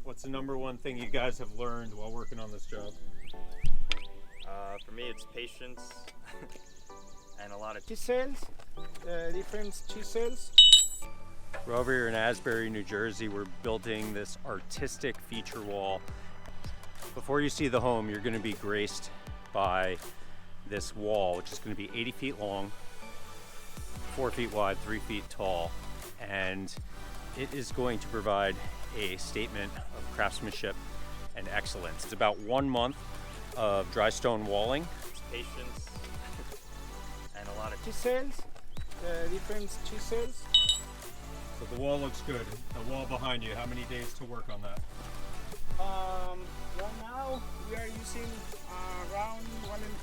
What's the number one thing you guys have learned while working on this job? For me, it's patience and a lot of chisels, different chisels. We're over here in Asbury, New Jersey. We're building this artistic feature wall. Before you see the home, you're going to be graced by this wall, which is going to be 80 feet long, 4 feet wide, 3 feet tall, and it is going to provide a statement of craftsmanship and excellence. It's about 1 month of dry stone walling. patience and a lot of Chisels, different chisels. So the wall looks good. The wall behind you, how many days to work on that? Right now we are using around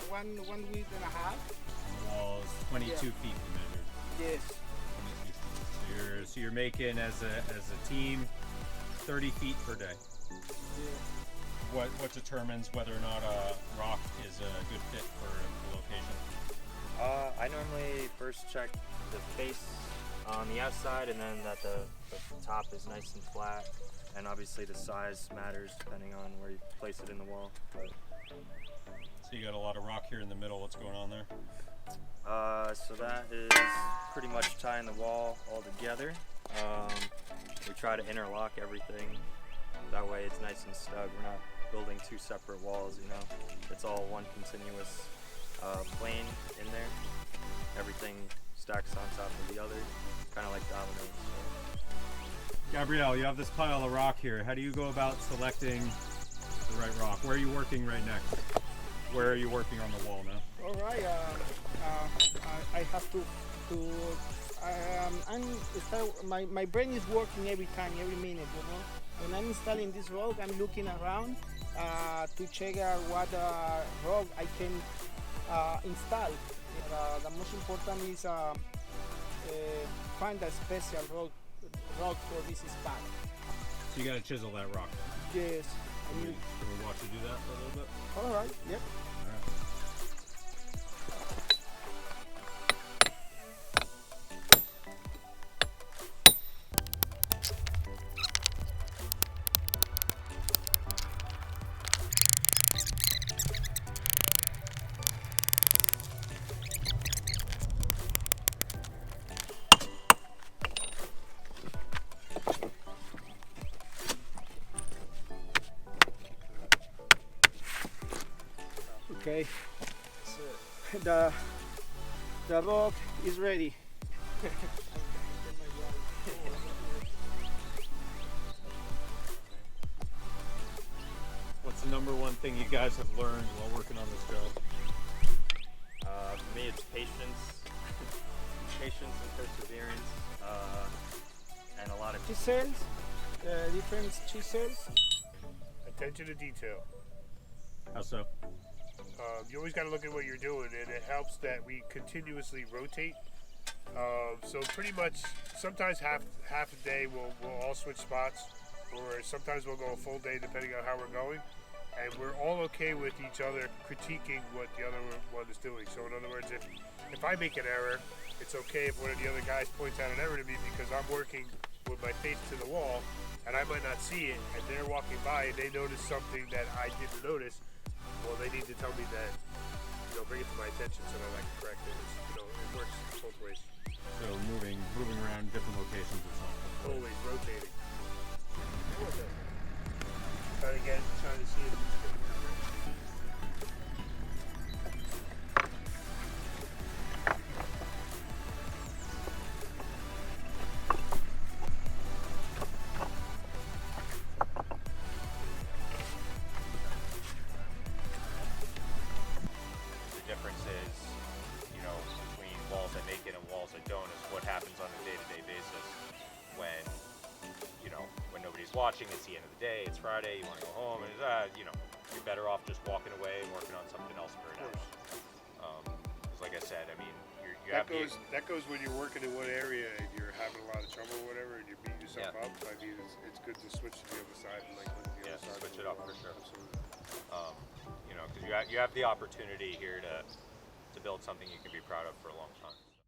one week and a half. And the wall is 22 feet you measured. Yes. So you're making as a team 30 feet per day. Yeah. What determines whether or not a rock is a good fit for the location? I normally first check the face on the outside, and then that the top is nice and flat, and obviously the size matters depending on where you place it in the wall. But So you got a lot of rock here in the middle. What's going on there? so that is pretty much tying the wall all together. We try to interlock everything. That way it's nice and snug. We're not building two separate walls, you know. It's all one continuous plane in there. Everything stacks on top of the other, kind of like dominoes. So. Gabrielle, you have this pile of rock here. How do you go about selecting the right rock? Where are you working right next? Where are you working on the wall now? All right. I have to. My brain is working every time, every minute. You know, when I'm installing this rock, I'm looking around to check what rock I can install. The most important is find a special rock for this spot. So you got to chisel that rock. Yes. Can we watch you do that for a little bit? All right. Yep. All right. Okay. The rock is ready. What's the number one thing you guys have learned while working on this job? For me, it's patience, patience and perseverance, and a lot of Chisels, different chisels. Attention to detail. How so? You always got to look at what you're doing, and it helps that we continuously rotate. So pretty much, sometimes half a day we'll all switch spots, or sometimes we'll go a full day depending on how we're going. And we're all okay with each other critiquing what the other one is doing. So in other words, if I make an error, it's okay if one of the other guys points out an error to me because I'm working with my face to the wall, and I might not see it, and they're walking by and they notice something that I didn't notice. Well, they need to tell me that, bring it to my attention so that I can correct it. It works both ways. So moving around different locations is helpful. Always rotating. Trying to see if it's going to work. Differences, between walls that make it and walls that don't is what happens on a day-to-day basis when nobody's watching. It's the end of the day, it's Friday, you want to go home, and you're better off just walking away and working on something else for an hour. Because like I said, That goes when you're working in one area and you're having a lot of trouble or whatever, and you're beating yourself up. I mean, it's good to switch to the other side and look at the other side. Switch it up for sure. Absolutely. Because you have the opportunity here to build something you can be proud of for a long time.